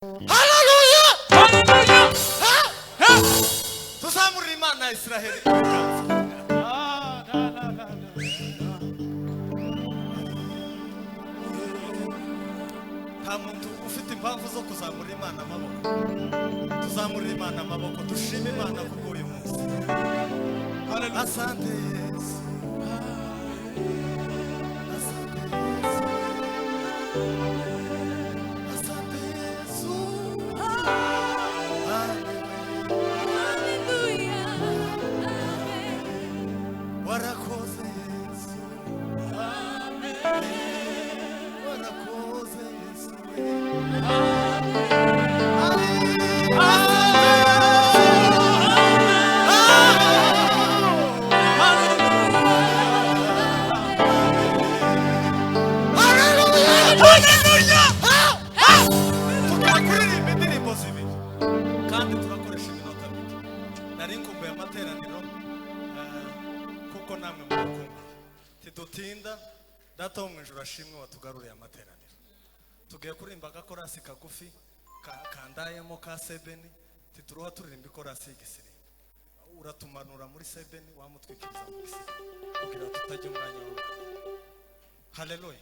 할렐루야! 할렐루야! tuzamurira Imana ya Israheli. nta muntu ufite impamvu zo kuzamurira Imana amaboko. Tuzamurira Imana amaboko, dushime Imana kuko uyu munsi. Asante Yesu. Tidutinda data wo mwijuru ashimwe watugaruriye amateraniro. Tugiye kurimba agakorasi kagufi kandayemo ka sebeni, tituruha turirimba ikorasi y'igisirimba. Uratumanura muri sebeni wamutwikiriza mu gisirimba kugira tutajya umwanya wawe. Haleluya.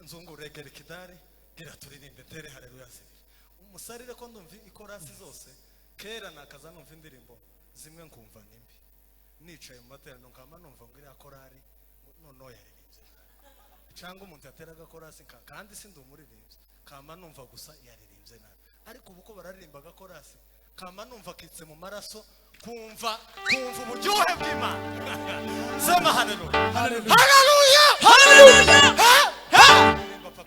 Nzungu regere kidari gira turirimbe tere haleluya zibiri. Umusarire ko ndumva ikorasi zose kera nakaza numva indirimbo zimwe nkumva nimbi. Nicaye mu materaniro nkama numva ngo iriya korari noneho yaririmbye cyangwa umuntu yateraga korasi kandi sindi umuririmbyi kama numva gusa yaririmbye nabi, ariko ubu ko bararirimbaga korasi kama numva kitse mu maraso kumva uburyohe bw'Imana. Sema haleluya haleluya haleluya. Papa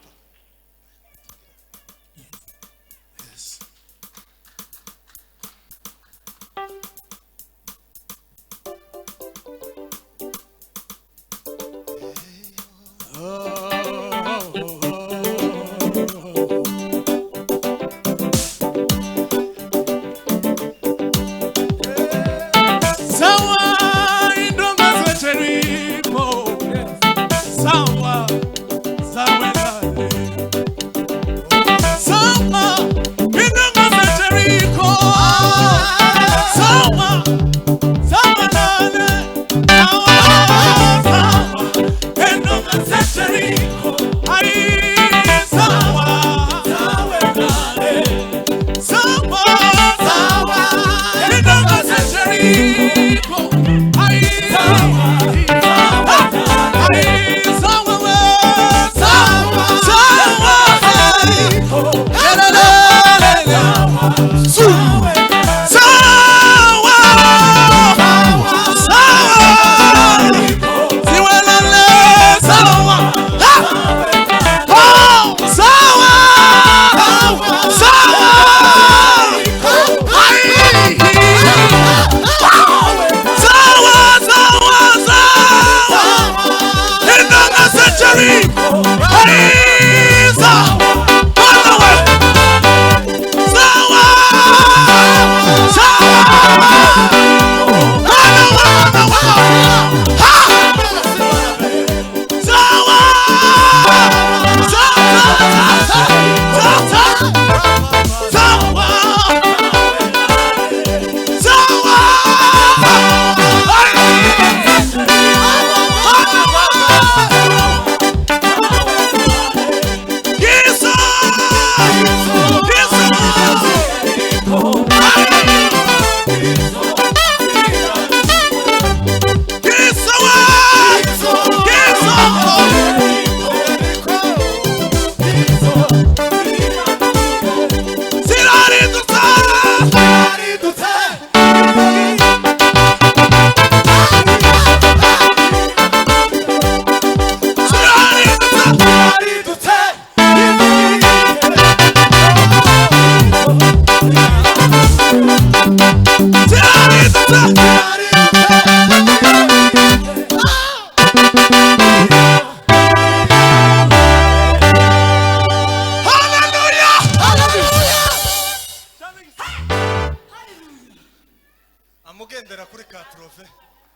amugendera kuri katrove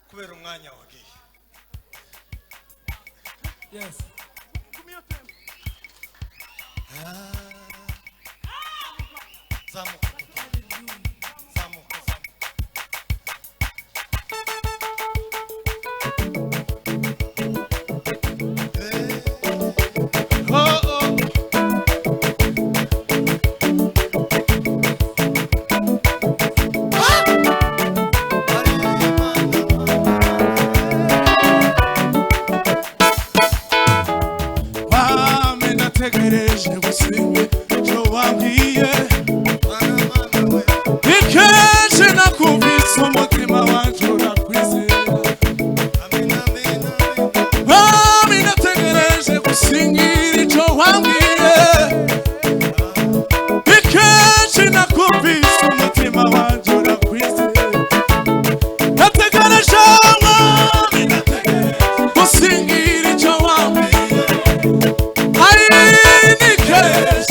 kubera umwanya wagiye. Yes. zamuka zamuka nategereje gusinge cyo wambwiye ikeje nakubise umutima wanje urakwizera Mami nategereje gusingira icyo wambwiye ikeje nakubise umutima wanje urakwizera nategereje Mami nategereje gusingira icyo wambwiye I need cash,